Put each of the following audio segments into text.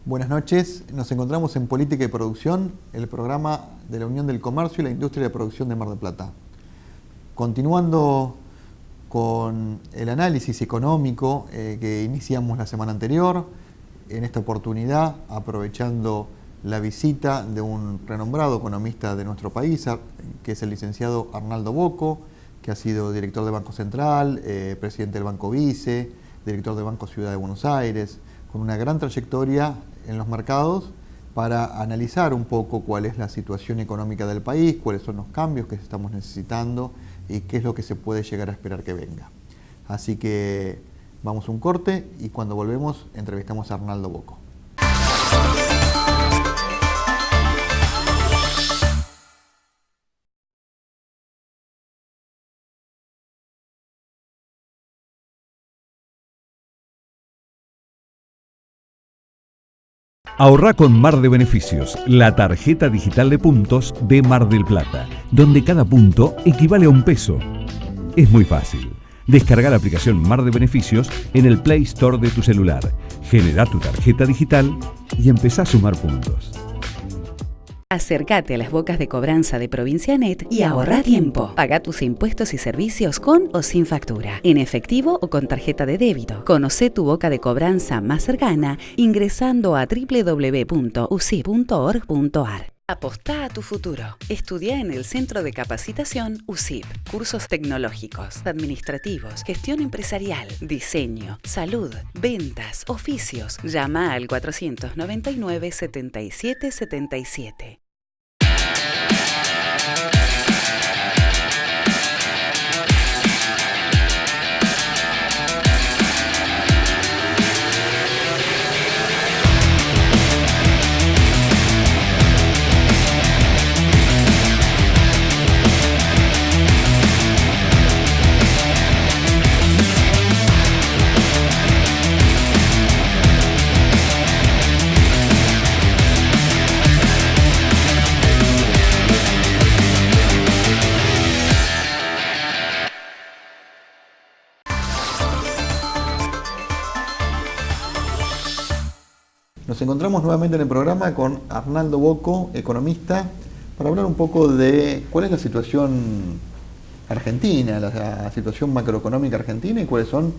Buenas noches, nos encontramos en Política y Producción, el programa de la Unión del Comercio y la Industria de Producción de Mar del Plata. Continuando con el análisis económico que iniciamos la semana anterior, en esta oportunidad aprovechando la visita de un renombrado economista de nuestro país, que es el licenciado Arnaldo Bocco, que ha sido director del Banco Central, presidente del Banco Vice, director del Banco Ciudad de Buenos Aires, con una gran trayectoria en los mercados para analizar un poco cuál es la situación económica del país, cuáles son los cambios que estamos necesitando y qué es lo que se puede llegar a esperar que venga. Así que vamos a un corte y cuando volvemos entrevistamos a Arnaldo Bocco. Ahorrá con Mar de Beneficios, la tarjeta digital de puntos de Mar del Plata, donde cada punto equivale a $1. Es muy fácil. Descarga la aplicación Mar de Beneficios en el Play Store de tu celular, genera tu tarjeta digital y empezá a sumar puntos. Acércate a las bocas de cobranza de Provincianet y ahorra tiempo. Paga tus impuestos y servicios con o sin factura, en efectivo o con tarjeta de débito. Conocé tu boca de cobranza más cercana ingresando a www.usip.org.ar. Apostá a tu futuro. Estudia en el Centro de Capacitación USIP. Cursos tecnológicos, administrativos, gestión empresarial, diseño, salud, ventas, oficios. Llama al 499 77 77. Nos encontramos nuevamente en el programa con Arnaldo Bocco, economista, para hablar un poco de cuál es la situación argentina, la situación macroeconómica argentina y cuáles son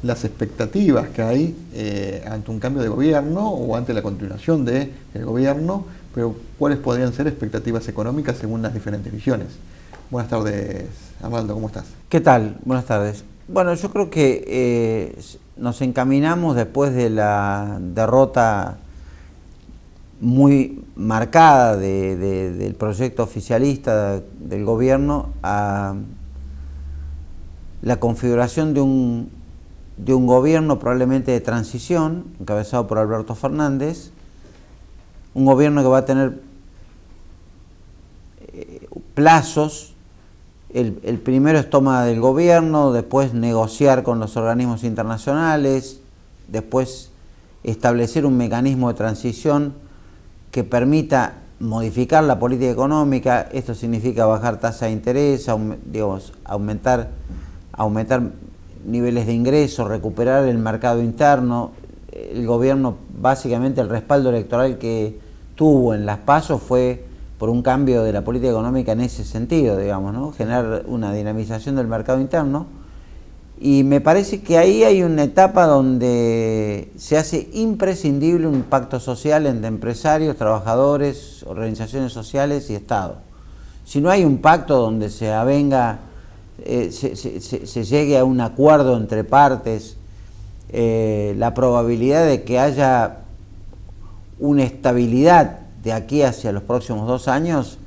las expectativas que hay ante un cambio de gobierno o ante la continuación del gobierno, pero cuáles podrían ser expectativas económicas según las diferentes visiones. Buenas tardes, Arnaldo, ¿cómo estás? ¿Qué tal? Buenas tardes. Bueno, yo creo que nos encaminamos después de la derrota muy marcada del proyecto oficialista del gobierno a la configuración de un gobierno probablemente de transición, encabezado por Alberto Fernández, un gobierno que va a tener plazos. El primero es toma del gobierno, después negociar con los organismos internacionales, después establecer un mecanismo de transición que permita modificar la política económica. Esto significa bajar tasa de interés, aumentar niveles de ingresos, recuperar el mercado interno. El gobierno, básicamente el respaldo electoral que tuvo en las PASO fue por un cambio de la política económica en ese sentido, digamos, ¿no? Generar una dinamización del mercado interno. Y me parece que ahí hay una etapa donde se hace imprescindible un pacto social entre empresarios, trabajadores, organizaciones sociales y Estado. Si no hay un pacto donde se avenga, se llegue a un acuerdo entre partes, la probabilidad de que haya una estabilidad de aquí hacia los próximos 2 años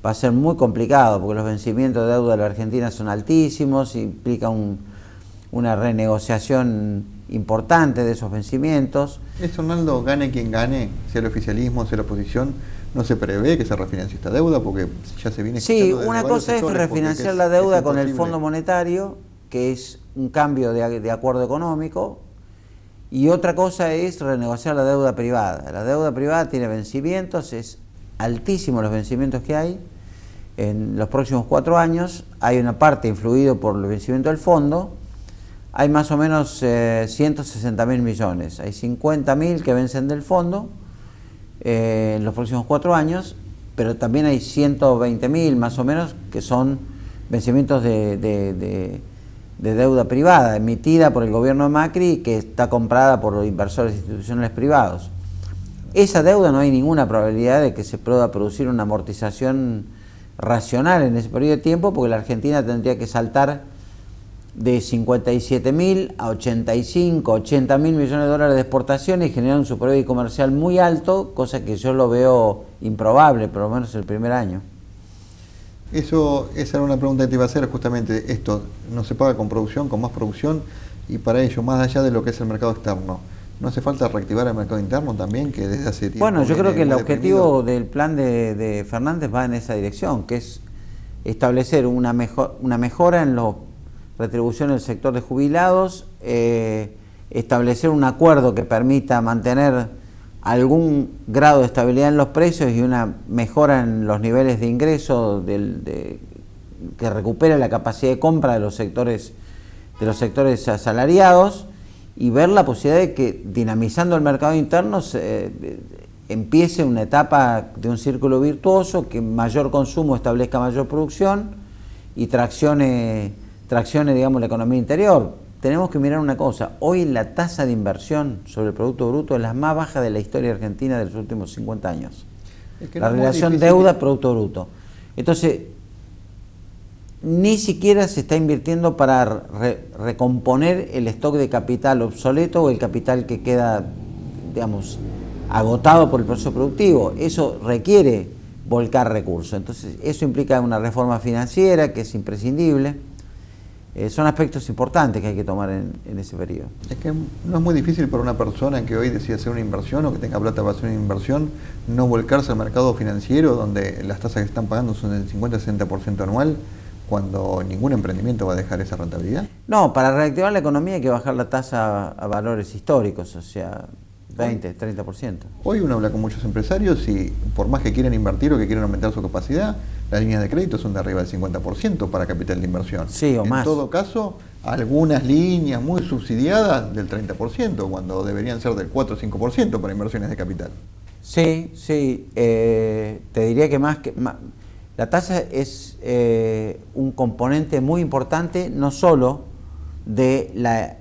va a ser muy complicado, porque los vencimientos de deuda de la Argentina son altísimos, implica una renegociación importante de esos vencimientos. Eso, Arnaldo, gane quien gane, sea el oficialismo, sea la oposición, no se prevé que se refinancie esta deuda porque ya se viene... Sí, una cosa es refinanciar la deuda con el Fondo Monetario, que es un cambio de acuerdo económico, y otra cosa es renegociar la deuda privada. La deuda privada tiene vencimientos, es altísimo los vencimientos que hay. En los próximos 4 años hay una parte influida por el vencimiento del fondo. Hay más o menos 160.000 millones. Hay 50.000 que vencen del fondo en los próximos 4 años, pero también hay 120.000 más o menos que son vencimientos de deuda privada emitida por el gobierno de Macri, que está comprada por inversores institucionales privados. Esa deuda no hay ninguna probabilidad de que se pueda producir una amortización racional en ese periodo de tiempo, porque la Argentina tendría que saltar de 57.000 a 85, 80.000 millones de dólares de exportaciones y generar un superávit comercial muy alto, cosa que yo lo veo improbable, por lo menos el primer año. Esa era una pregunta que te iba a hacer, justamente esto, no se paga con producción, con más producción, y para ello, más allá de lo que es el mercado externo, ¿no hace falta reactivar el mercado interno también, que desde hace tiempo? Bueno, yo creo que el objetivo deprimido? del plan de Fernández va en esa dirección, que es establecer una mejora en la retribución del sector de jubilados, establecer un acuerdo que permita mantener algún grado de estabilidad en los precios y una mejora en los niveles de ingreso que recupere la capacidad de compra de los sectores asalariados, y ver la posibilidad de que, dinamizando el mercado interno, empiece una etapa de un círculo virtuoso, que mayor consumo establezca mayor producción y traccione, digamos, la economía interior. Tenemos que mirar una cosa: hoy la tasa de inversión sobre el Producto Bruto es la más baja de la historia argentina de los últimos 50 años. Es que la relación deuda-Producto Bruto. Entonces, ni siquiera se está invirtiendo para recomponer el stock de capital obsoleto o el capital que queda, digamos, agotado por el proceso productivo. Eso requiere volcar recursos. Entonces, eso implica una reforma financiera que es imprescindible. Son aspectos importantes que hay que tomar en ese periodo. Es que no es muy difícil para una persona que hoy decide hacer una inversión o que tenga plata para hacer una inversión, no volcarse al mercado financiero, donde las tasas que están pagando son del 50-60% anual, cuando ningún emprendimiento va a dejar esa rentabilidad. No, para reactivar la economía hay que bajar la tasa a valores históricos, o sea, 20-30%. Hoy uno habla con muchos empresarios y por más que quieran invertir o que quieran aumentar su capacidad, las líneas de crédito son de arriba del 50% para capital de inversión. Sí, o más. En todo caso, algunas líneas muy subsidiadas del 30%, cuando deberían ser del 4 o 5% para inversiones de capital. Sí, sí. Te diría que la tasa es un componente muy importante, no solo del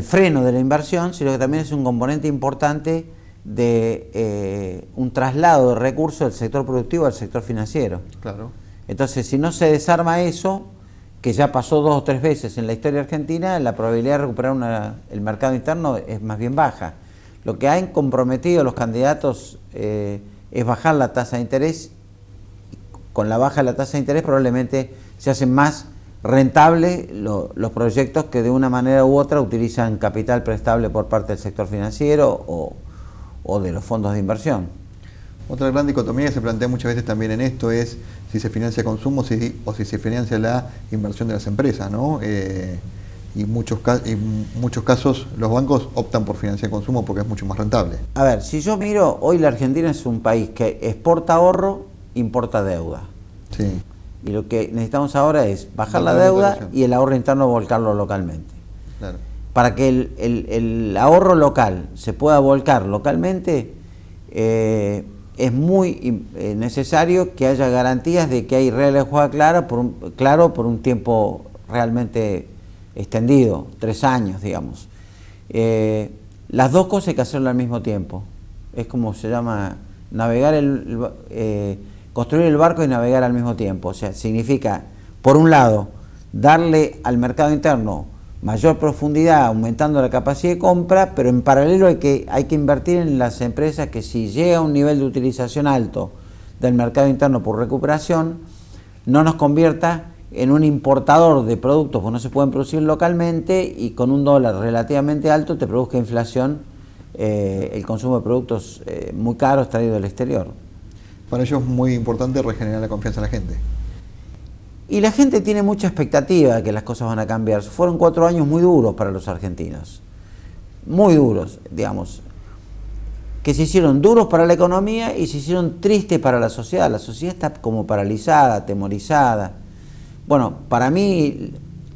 freno de la inversión, sino que también es un componente importante de un traslado de recursos del sector productivo al sector financiero. Claro. Entonces, si no se desarma eso, que ya pasó 2 o 3 veces en la historia argentina, la probabilidad de recuperar el mercado interno es más bien baja. Lo que han comprometido los candidatos es bajar la tasa de interés. Con la baja de la tasa de interés probablemente se hacen más rentables los proyectos que de una manera u otra utilizan capital prestable por parte del sector financiero o de los fondos de inversión. Otra gran dicotomía que se plantea muchas veces también en esto es si se financia consumo o si se financia la inversión de las empresas, ¿no? Y en muchos casos los bancos optan por financiar consumo porque es mucho más rentable. A ver, si yo miro, hoy la Argentina es un país que exporta ahorro, importa deuda. Sí. Y lo que necesitamos ahora es bajar la deuda y el ahorro interno volcarlo localmente. Claro. Para que el ahorro local se pueda volcar localmente, es muy necesario que haya garantías de que hay reglas de juego claro por un tiempo realmente extendido, 3 años, digamos. Las dos cosas hay que hacerlo al mismo tiempo. Es como se llama construir el barco y navegar al mismo tiempo. O sea, significa, por un lado, darle al mercado interno mayor profundidad, aumentando la capacidad de compra, pero en paralelo hay que invertir en las empresas que, si llega a un nivel de utilización alto del mercado interno por recuperación, no nos convierta en un importador de productos que no se pueden producir localmente y con un dólar relativamente alto te produzca inflación, el consumo de productos muy caros traídos del exterior. Para ello es muy importante regenerar la confianza en la gente. Y la gente tiene mucha expectativa de que las cosas van a cambiar. Fueron 4 años muy duros para los argentinos. Muy duros, digamos. Que se hicieron duros para la economía y se hicieron tristes para la sociedad. La sociedad está como paralizada, atemorizada. Bueno, para mí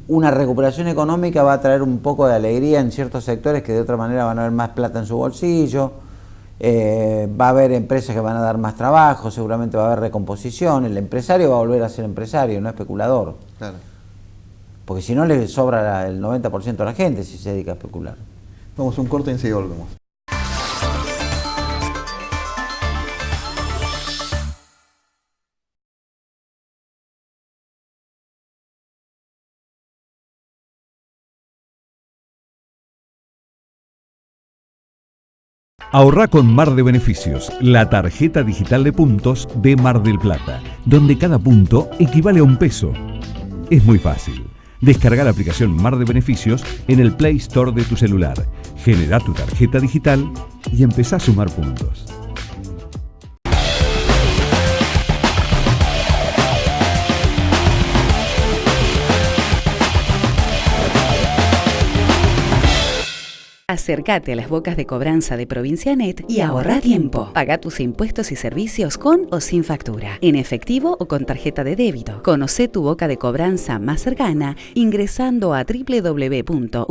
una recuperación económica va a traer un poco de alegría en ciertos sectores que de otra manera van a ver más plata en su bolsillo. Va a haber empresas que van a dar más trabajo, seguramente va a haber recomposición, el empresario va a volver a ser empresario, no especulador. Claro. Porque si no le sobra el 90% de la gente si se dedica a especular. Vamos a un corte y enseguida volvemos. Ahorrá con Mar de Beneficios, la tarjeta digital de puntos de Mar del Plata, donde cada punto equivale a un peso. Es muy fácil. Descarga la aplicación Mar de Beneficios en el Play Store de tu celular. Genera tu tarjeta digital y empezá a sumar puntos. Acércate a las bocas de cobranza de Provincianet y ahorra tiempo. Paga tus impuestos y servicios con o sin factura, en efectivo o con tarjeta de débito. Conoce tu boca de cobranza más cercana ingresando a www.usip.org.ar.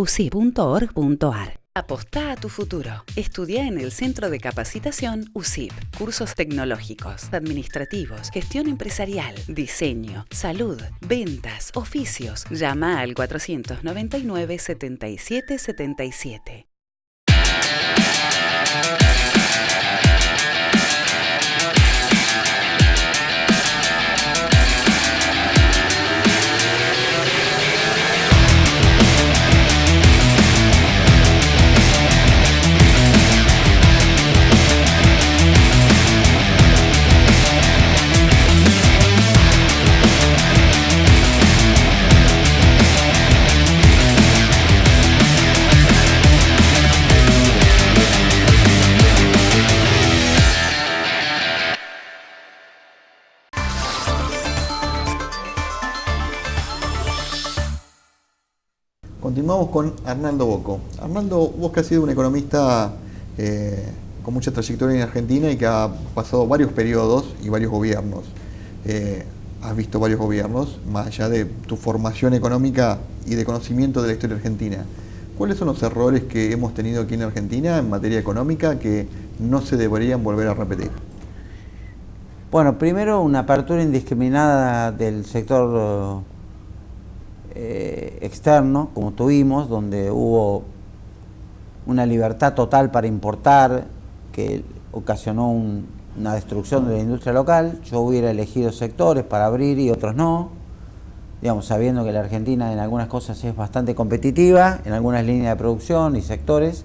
Apostá a tu futuro. Estudia en el Centro de Capacitación USIP. Cursos tecnológicos, administrativos, gestión empresarial, diseño, salud, ventas, oficios. Llama al 499 77 77. Continuamos con Arnaldo Bocco. Arnaldo, vos que has sido un economista con mucha trayectoria en Argentina y que ha pasado varios periodos y varios gobiernos. Has visto varios gobiernos, más allá de tu formación económica y de conocimiento de la historia argentina. ¿Cuáles son los errores que hemos tenido aquí en Argentina en materia económica que no se deberían volver a repetir? Bueno, primero una apertura indiscriminada del sector externo, como tuvimos, donde hubo una libertad total para importar, que ocasionó una destrucción de la industria local. Yo hubiera elegido sectores para abrir y otros no, digamos, sabiendo que la Argentina en algunas cosas es bastante competitiva, en algunas líneas de producción y sectores,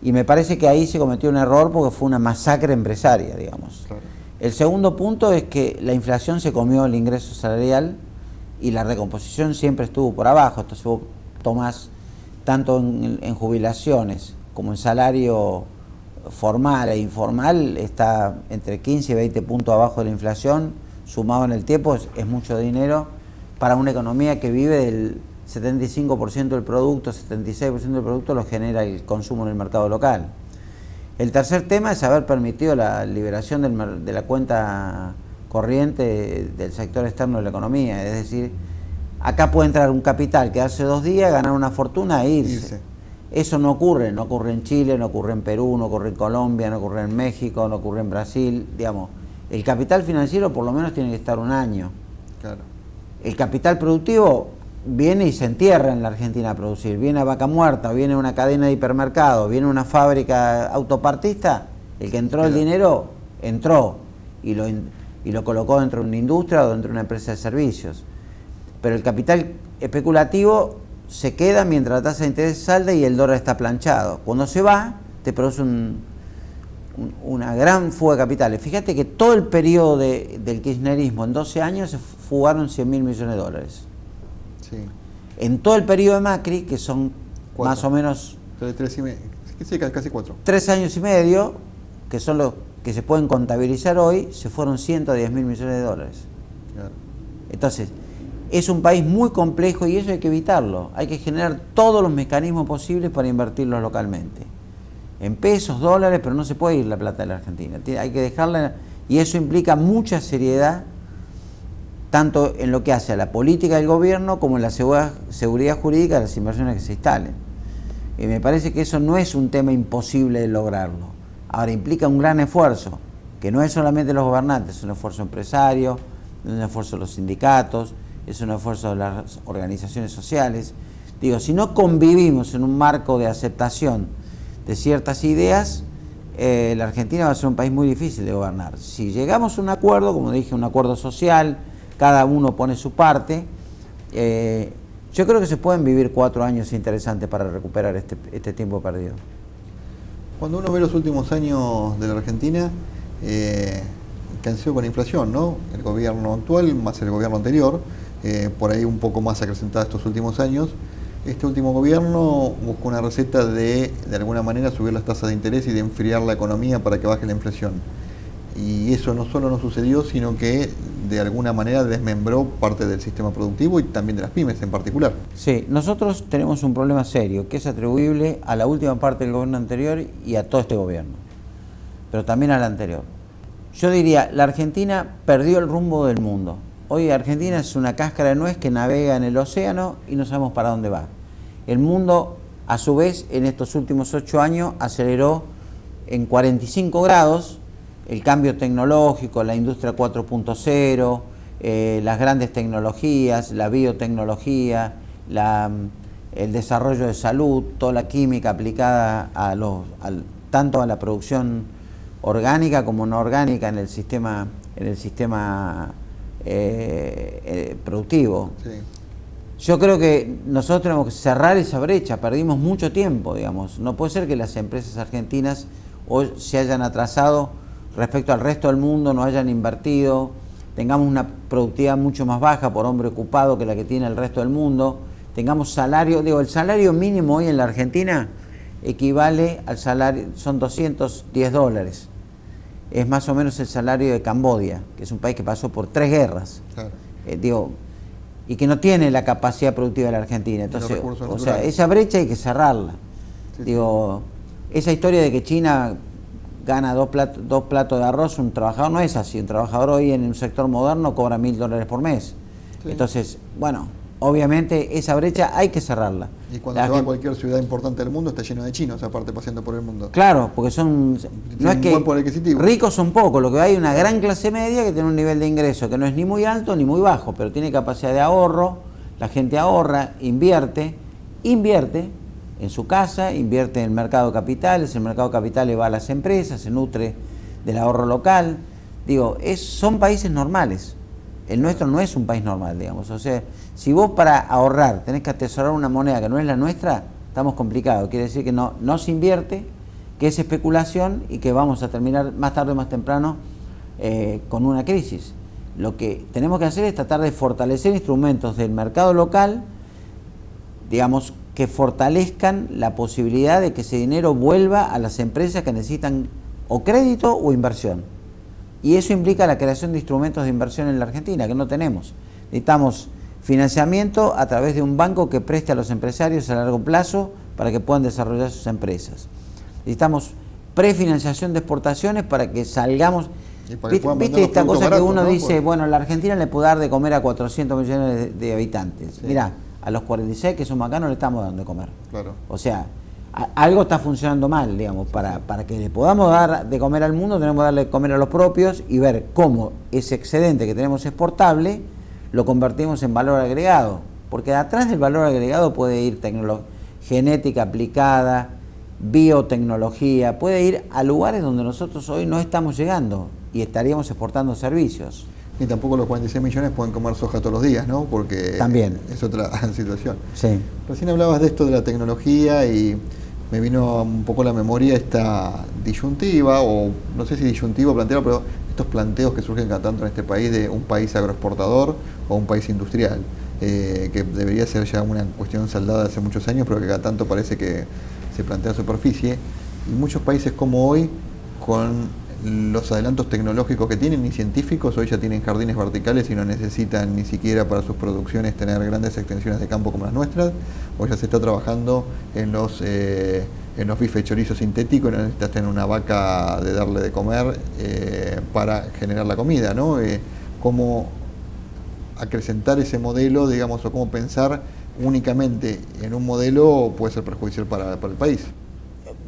y me parece que ahí se cometió un error porque fue una masacre empresaria, digamos. Claro. El segundo punto es que la inflación se comió el ingreso salarial y la recomposición siempre estuvo por abajo. Entonces vos tomás tanto en jubilaciones como en salario formal e informal, está entre 15 y 20 puntos abajo de la inflación, sumado en el tiempo es mucho dinero para una economía que vive del 75% del producto, 76% del producto lo genera el consumo en el mercado local. El tercer tema es haber permitido la liberación de la cuenta corriente del sector externo de la economía, es decir, acá puede entrar un capital, quedarse 2 días, ganar una fortuna e irse. Eso no ocurre en Chile, no ocurre en Perú, no ocurre en Colombia, no ocurre en México, no ocurre en Brasil, digamos. El capital financiero por lo menos tiene que estar 1 año. Claro. El capital productivo viene y se entierra en la Argentina a producir, viene a Vaca Muerta, viene una cadena de hipermercados, viene una fábrica autopartista, el que entró el dinero, entró y lo colocó dentro de una industria o dentro de una empresa de servicios. Pero el capital especulativo se queda mientras la tasa de interés salda y el dólar está planchado. Cuando se va, te produce una gran fuga de capitales. Fíjate que todo el periodo del kirchnerismo, en 12 años, se fugaron 100.000 millones de dólares. Sí. En todo el periodo de Macri, que son 4. Más o menos... 3 años y medio, que son los que se pueden contabilizar hoy, se fueron 110.000 millones de dólares. Claro. Entonces, es un país muy complejo y eso hay que evitarlo. Hay que generar todos los mecanismos posibles para invertirlos localmente. En pesos, dólares, pero no se puede ir la plata de la Argentina. Hay que dejarla, y eso implica mucha seriedad, tanto en lo que hace a la política del gobierno como en la seguridad jurídica de las inversiones que se instalen. Y me parece que eso no es un tema imposible de lograrlo. Ahora implica un gran esfuerzo, que no es solamente los gobernantes, es un esfuerzo empresario, es un esfuerzo de los sindicatos, es un esfuerzo de las organizaciones sociales. Digo, si no convivimos en un marco de aceptación de ciertas ideas, la Argentina va a ser un país muy difícil de gobernar. Si llegamos a un acuerdo, como dije, un acuerdo social, cada uno pone su parte, yo creo que se pueden vivir 4 años interesantes para recuperar este tiempo perdido. Cuando uno ve los últimos años de la Argentina, que han sido con inflación, ¿no? El gobierno actual más el gobierno anterior, por ahí un poco más acrecentada estos últimos años. Este último gobierno buscó una receta de alguna manera subir las tasas de interés y de enfriar la economía para que baje la inflación. Y eso no solo no sucedió, sino que de alguna manera desmembró parte del sistema productivo y también de las pymes en particular. Sí, nosotros tenemos un problema serio que es atribuible a la última parte del gobierno anterior y a todo este gobierno, pero también al anterior. Yo diría, la Argentina perdió el rumbo del mundo. Hoy Argentina es una cáscara de nuez que navega en el océano y no sabemos para dónde va. El mundo, a su vez, en estos últimos 8 años aceleró en 45 grados el cambio tecnológico, la industria 4.0, las grandes tecnologías, la biotecnología, el desarrollo de salud, toda la química aplicada tanto a la producción orgánica como no orgánica en el sistema productivo. Sí. Yo creo que nosotros tenemos que cerrar esa brecha, perdimos mucho tiempo, digamos. No puede ser que las empresas argentinas hoy se hayan atrasado respecto al resto del mundo, no hayan invertido, tengamos una productividad mucho más baja por hombre ocupado que la que tiene el resto del mundo, tengamos salario, el salario mínimo hoy en la Argentina equivale al salario, son $210. Es más o menos el salario de Camboya, que es un país que pasó por 3 guerras. Claro. Y que no tiene la capacidad productiva de la Argentina. Entonces, esa brecha hay que cerrarla. Sí, esa historia de que China gana dos platos de arroz, un trabajador no es así. Un trabajador hoy en un sector moderno cobra $1.000 por mes. Sí. Entonces, bueno, obviamente esa brecha hay que cerrarla. Y cuando se va a cualquier ciudad importante del mundo está lleno de chinos, aparte paseando por el mundo. Claro, porque no es que ricos son pocos, lo que hay una gran clase media que tiene un nivel de ingreso que no es ni muy alto ni muy bajo, pero tiene capacidad de ahorro, la gente ahorra, invierte en su casa, invierte en el mercado de capitales, el mercado de capitales va a las empresas, se nutre del ahorro local. Son países normales. El nuestro no es un país normal, digamos. O sea, si vos para ahorrar tenés que atesorar una moneda que no es la nuestra, estamos complicados. Quiere decir que no se invierte, que es especulación y que vamos a terminar más tarde o más temprano con una crisis. Lo que tenemos que hacer es tratar de fortalecer instrumentos del mercado local, digamos, que fortalezcan la posibilidad de que ese dinero vuelva a las empresas que necesitan o crédito o inversión. Y eso implica la creación de instrumentos de inversión en la Argentina, que no tenemos. Necesitamos financiamiento a través de un banco que preste a los empresarios a largo plazo para que puedan desarrollar sus empresas. Necesitamos prefinanciación de exportaciones para que salgamos. ¿Viste esta cosa baratos, que uno dice, bueno, la Argentina le puede dar de comer a 400 millones de habitantes? Sí. Mirá, a los 46 que somos acá no le estamos dando de comer. Claro. O sea, algo está funcionando mal, digamos. Para que le podamos dar de comer al mundo, tenemos que darle de comer a los propios y ver cómo ese excedente que tenemos exportable lo convertimos en valor agregado. Porque atrás del valor agregado puede ir genética aplicada, biotecnología, puede ir a lugares donde nosotros hoy no estamos llegando y estaríamos exportando servicios. Ni tampoco los 46 millones pueden comer soja todos los días, ¿no? Porque también es otra situación. Sí. Recién hablabas de esto de la tecnología y me vino un poco a la memoria esta disyuntiva, o no sé si disyuntiva o planteo, pero estos planteos que surgen cada tanto en este país de un país agroexportador o un país industrial, que debería ser ya una cuestión saldada hace muchos años, pero que cada tanto parece que se plantea a superficie. Y muchos países como hoy, con los adelantos tecnológicos que tienen y científicos, hoy ya tienen jardines verticales y no necesitan ni siquiera para sus producciones tener grandes extensiones de campo como las nuestras. Hoy ya se está trabajando en los bifes chorizo sintéticos, no necesitas tener una vaca de darle de comer para generar la comida, ¿no? Cómo acrecentar ese modelo, digamos, o cómo pensar únicamente en un modelo puede ser perjudicial para el país.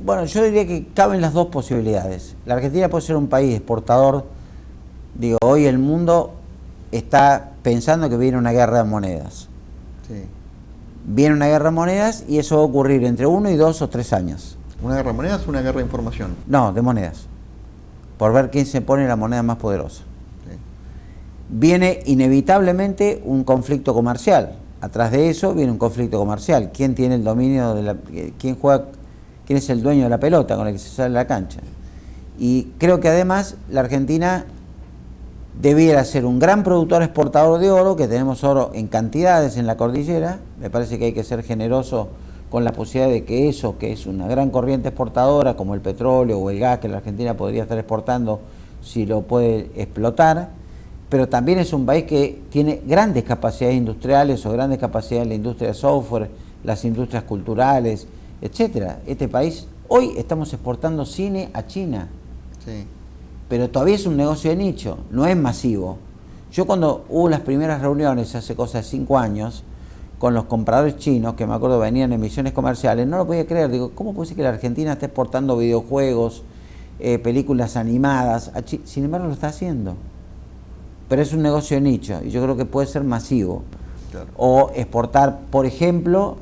Bueno, yo diría que caben las dos posibilidades. La Argentina puede ser un país exportador. Digo, hoy el mundo está pensando que viene una guerra de monedas. Sí. Viene una guerra de monedas y eso va a ocurrir entre 1 y 2 o 3 años. ¿Una guerra de monedas o una guerra de información? No, de monedas. Por ver quién se pone la moneda más poderosa. Sí. Viene inevitablemente un conflicto comercial. Atrás de eso viene un conflicto comercial. ¿Quién tiene el dominio de quién es el dueño de la pelota con el que se sale a la cancha? Y creo que además la Argentina debiera ser un gran productor exportador de oro, que tenemos oro en cantidades en la cordillera. Me parece que hay que ser generoso con la posibilidad de que eso, que es una gran corriente exportadora, como el petróleo o el gas, que la Argentina podría estar exportando si lo puede explotar, pero también es un país que tiene grandes capacidades industriales o grandes capacidades en la industria de software, las industrias culturales, etcétera. Este país, hoy estamos exportando cine a China. Sí. Pero todavía es un negocio de nicho, no es masivo. Yo cuando hubo las primeras reuniones hace cosas de 5 años con los compradores chinos, que me acuerdo venían en misiones comerciales, no lo podía creer. Digo, ¿cómo puede ser que la Argentina esté exportando videojuegos, películas animadas a China? Sin embargo lo está haciendo. Pero es un negocio de nicho y yo creo que puede ser masivo. Claro. O exportar, por ejemplo,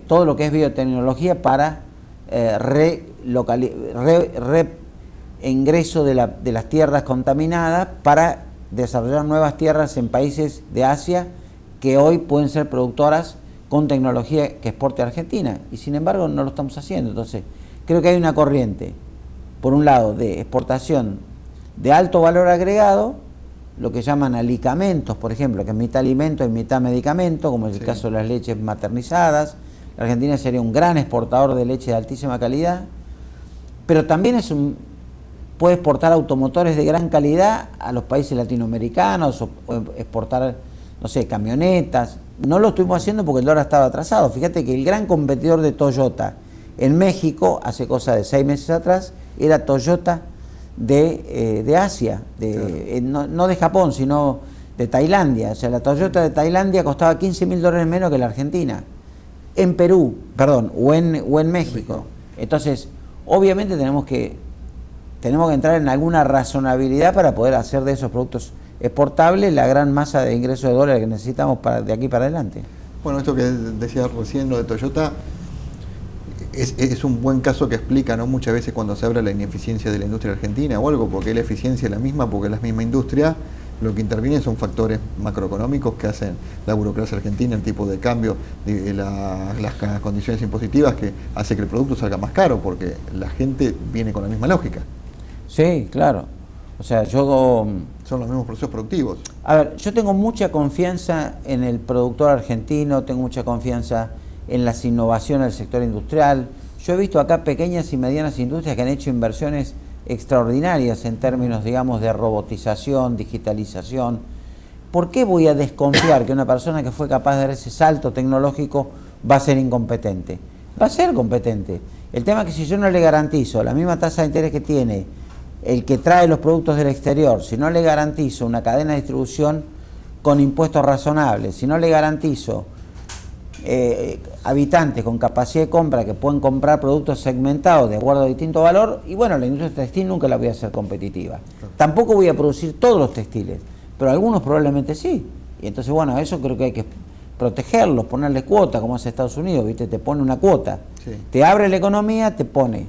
todo lo que es biotecnología para ingreso de las tierras contaminadas para desarrollar nuevas tierras en países de Asia que hoy pueden ser productoras con tecnología que exporte a Argentina, y sin embargo no lo estamos haciendo. Entonces creo que hay una corriente, por un lado, de exportación de alto valor agregado, lo que llaman alicamentos, por ejemplo, que es mitad alimento y mitad medicamento, como es el caso de las leches maternizadas. La Argentina sería un gran exportador de leche de altísima calidad, pero también puede exportar automotores de gran calidad a los países latinoamericanos o exportar, no sé, camionetas. No lo estuvimos haciendo porque el dólar estaba atrasado. Fíjate que el gran competidor de Toyota en México, hace cosa de 6 meses atrás, era Toyota de Asia, claro. No de Japón, sino de Tailandia. O sea, la Toyota de Tailandia costaba $15.000 menos que la Argentina. En Perú, perdón, o en México. Entonces, obviamente tenemos que entrar en alguna razonabilidad para poder hacer de esos productos exportables la gran masa de ingresos de dólares que necesitamos de aquí para adelante. Bueno, esto que decía recién, lo de Toyota, es un buen caso que explica, ¿no?, muchas veces cuando se habla de la ineficiencia de la industria argentina o algo, porque la eficiencia es la misma, porque es la misma industria. Lo que interviene son factores macroeconómicos que hacen la burocracia argentina, el tipo de cambio, las condiciones impositivas, que hace que el producto salga más caro, porque la gente viene con la misma lógica. Sí, claro. O sea, son los mismos procesos productivos. A ver, yo tengo mucha confianza en el productor argentino, tengo mucha confianza en las innovaciones del sector industrial. Yo he visto acá pequeñas y medianas industrias que han hecho inversiones extraordinarias en términos, digamos, de robotización, digitalización. ¿Por qué voy a desconfiar que una persona que fue capaz de dar ese salto tecnológico va a ser incompetente? Va a ser competente. El tema es que si yo no le garantizo la misma tasa de interés que tiene el que trae los productos del exterior, si no le garantizo una cadena de distribución con impuestos razonables, si no le garantizo habitantes con capacidad de compra que pueden comprar productos segmentados de acuerdo a distinto valor, y bueno, la industria textil nunca la voy a hacer competitiva. Tampoco voy a producir todos los textiles, pero algunos probablemente sí. Y entonces, bueno, eso creo que hay que protegerlos, ponerle cuota, como hace Estados Unidos, ¿viste? Te pone una cuota. Sí. Te abre la economía, te pone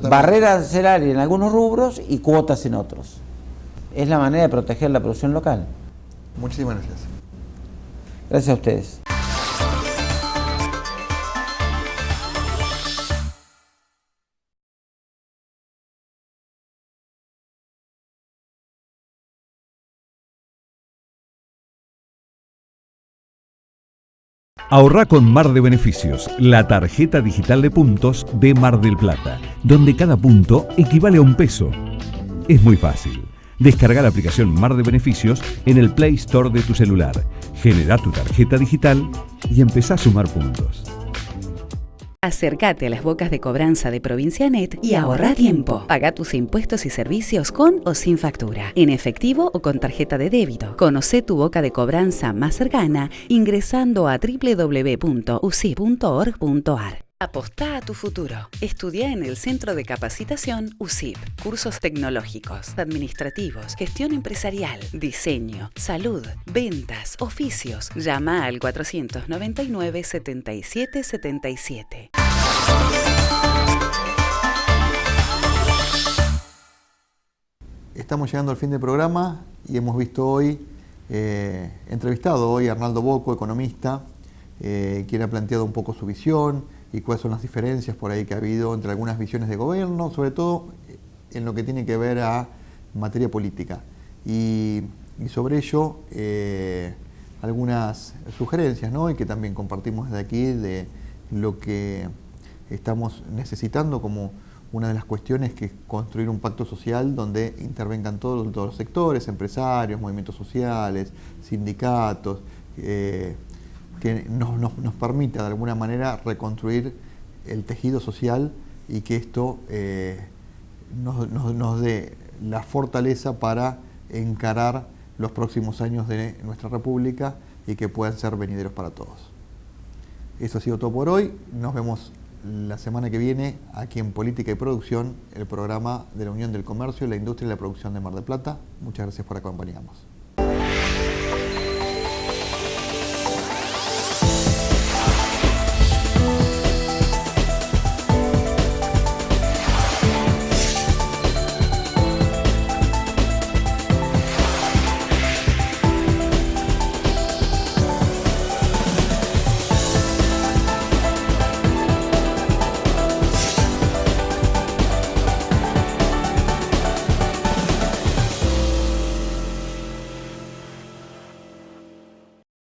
barreras arancelarias en algunos rubros y cuotas en otros. Es la manera de proteger la producción local. Muchísimas gracias. Gracias a ustedes. Ahorrá con Mar de Beneficios, la tarjeta digital de puntos de Mar del Plata, donde cada punto equivale a $1. Es muy fácil. Descarga la aplicación Mar de Beneficios en el Play Store de tu celular. Genera tu tarjeta digital y empezá a sumar puntos. Acércate a las bocas de cobranza de Provincianet y ahorra tiempo. Paga tus impuestos y servicios con o sin factura, en efectivo o con tarjeta de débito. Conoce tu boca de cobranza más cercana ingresando a www.usi.org.ar. Apostá a tu futuro. Estudia en el Centro de Capacitación USIP. Cursos tecnológicos, administrativos, gestión empresarial, diseño, salud, ventas, oficios. Llama al 499 77 77. Estamos llegando al fin del programa y hemos visto hoy, entrevistado hoy a Arnaldo Bocco, economista, quien ha planteado un poco su visión y cuáles son las diferencias por ahí que ha habido entre algunas visiones de gobierno, sobre todo en lo que tiene que ver a materia política. Y sobre ello, algunas sugerencias, ¿no? Y que también compartimos desde aquí de lo que estamos necesitando como una de las cuestiones, que es construir un pacto social donde intervengan todos los sectores, empresarios, movimientos sociales, sindicatos, que nos permita de alguna manera reconstruir el tejido social y que esto nos dé la fortaleza para encarar los próximos años de nuestra República y que puedan ser venideros para todos. Eso ha sido todo por hoy. Nos vemos la semana que viene aquí en Política y Producción, el programa de la Unión del Comercio, la Industria y la Producción de Mar del Plata. Muchas gracias por acompañarnos.